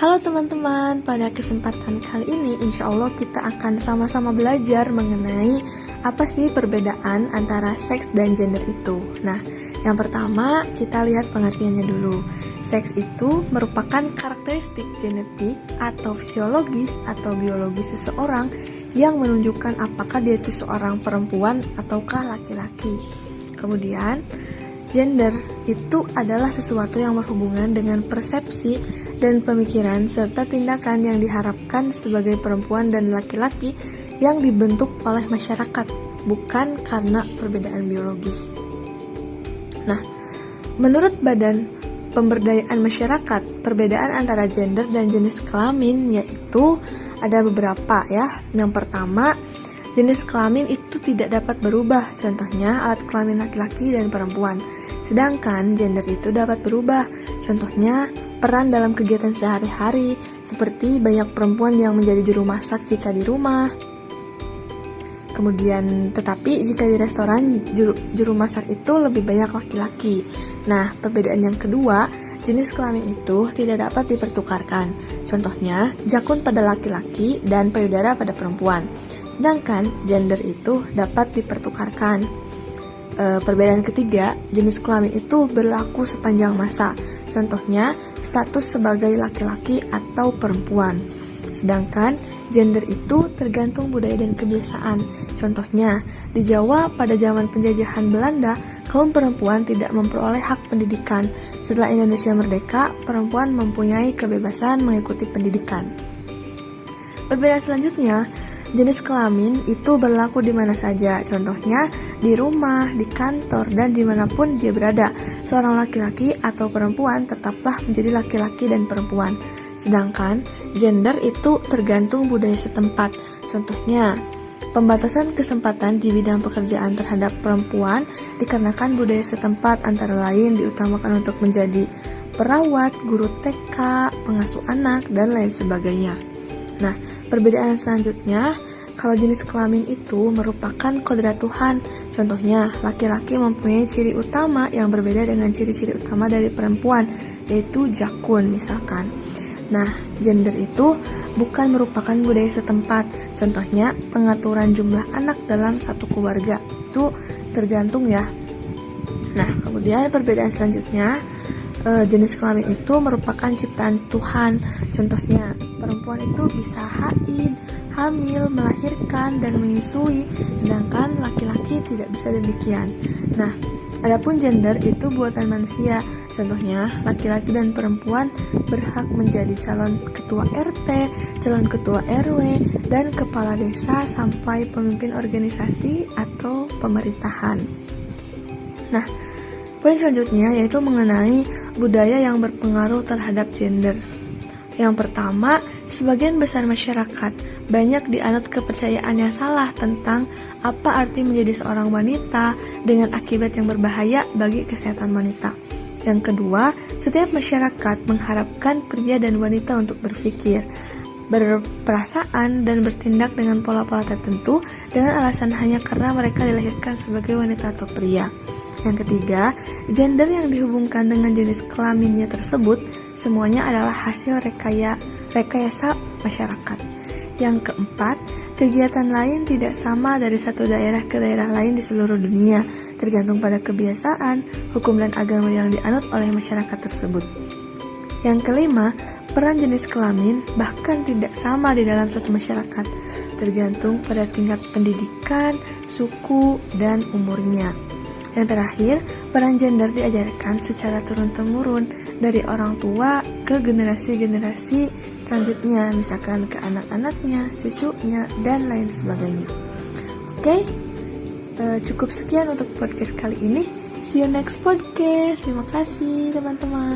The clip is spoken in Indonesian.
Halo teman-teman, pada kesempatan kali ini insya Allah kita akan sama-sama belajar mengenai apa sih perbedaan antara seks dan gender itu. Nah, yang pertama kita lihat pengertiannya dulu. Seks itu merupakan karakteristik genetik atau fisiologis atau biologis seseorang yang menunjukkan apakah dia itu seorang perempuan ataukah laki-laki. Kemudian, gender itu adalah sesuatu yang berhubungan dengan persepsi dan pemikiran serta tindakan yang diharapkan sebagai perempuan dan laki-laki yang dibentuk oleh masyarakat, bukan karena perbedaan biologis. Nah, menurut Badan Pemberdayaan Masyarakat, perbedaan antara gender dan jenis kelamin yaitu ada beberapa ya. Yang pertama, jenis kelamin itu tidak dapat berubah, contohnya alat kelamin laki-laki dan perempuan. Sedangkan gender itu dapat berubah, contohnya peran dalam kegiatan sehari-hari, seperti banyak perempuan yang menjadi juru masak jika di rumah. Kemudian, tetapi jika di restoran, juru masak itu lebih banyak laki-laki. Nah, perbedaan yang kedua, jenis kelamin itu tidak dapat dipertukarkan. Contohnya, jakun pada laki-laki dan payudara pada perempuan. Sedangkan gender itu dapat dipertukarkan. Perbedaan ketiga, jenis kelamin itu berlaku sepanjang masa. Contohnya, status sebagai laki-laki atau perempuan. Sedangkan gender itu tergantung budaya dan kebiasaan. Contohnya, di Jawa pada zaman penjajahan Belanda, kaum perempuan tidak memperoleh hak pendidikan. Setelah Indonesia merdeka, perempuan mempunyai kebebasan mengikuti pendidikan. Perbedaan selanjutnya, jenis kelamin itu berlaku di mana saja, contohnya di rumah, di kantor, dan dimanapun dia berada. Seorang laki-laki atau perempuan tetaplah menjadi laki-laki dan perempuan. Sedangkan gender itu tergantung budaya setempat. Contohnya, pembatasan kesempatan di bidang pekerjaan terhadap perempuan dikarenakan budaya setempat antara lain diutamakan untuk menjadi perawat, guru TK, pengasuh anak, dan lain sebagainya. Nah, perbedaan selanjutnya, kalau jenis kelamin itu merupakan kodrat Tuhan. Contohnya, laki-laki mempunyai ciri utama yang berbeda dengan ciri-ciri utama dari perempuan, yaitu jakun misalkan. Nah, gender itu bukan merupakan budaya setempat. Contohnya, pengaturan jumlah anak dalam satu keluarga itu tergantung ya. Nah, kemudian perbedaan selanjutnya, jenis kelamin itu merupakan ciptaan Tuhan. Contohnya, perempuan itu bisa haid, hamil, melahirkan, dan menyusui, sedangkan laki-laki tidak bisa demikian. Nah, adapun gender itu buatan manusia. Contohnya, laki-laki dan perempuan berhak menjadi calon ketua RT, calon ketua RW, dan kepala desa sampai pemimpin organisasi atau pemerintahan. Nah, poin selanjutnya yaitu mengenai budaya yang berpengaruh terhadap gender. Yang pertama, sebagian besar masyarakat banyak dianut kepercayaan yang salah tentang apa arti menjadi seorang wanita dengan akibat yang berbahaya bagi kesehatan wanita. Yang kedua, setiap masyarakat mengharapkan pria dan wanita untuk berpikir, berperasaan, dan bertindak dengan pola-pola tertentu dengan alasan hanya karena mereka dilahirkan sebagai wanita atau pria. Yang ketiga, gender yang dihubungkan dengan jenis kelaminnya tersebut semuanya adalah hasil rekayasa masyarakat. Yang keempat, kegiatan lain tidak sama dari satu daerah ke daerah lain di seluruh dunia, tergantung pada kebiasaan, hukum dan agama yang dianut oleh masyarakat tersebut. Yang kelima, peran jenis kelamin bahkan tidak sama di dalam suatu masyarakat, tergantung pada tingkat pendidikan, suku, dan umurnya. Yang terakhir, peran gender diajarkan secara turun-temurun dari orang tua ke generasi-generasi selanjutnya, misalkan ke anak-anaknya, cucunya, dan lain sebagainya. Oke, cukup sekian untuk podcast kali ini. See you next podcast. Terima kasih teman-teman.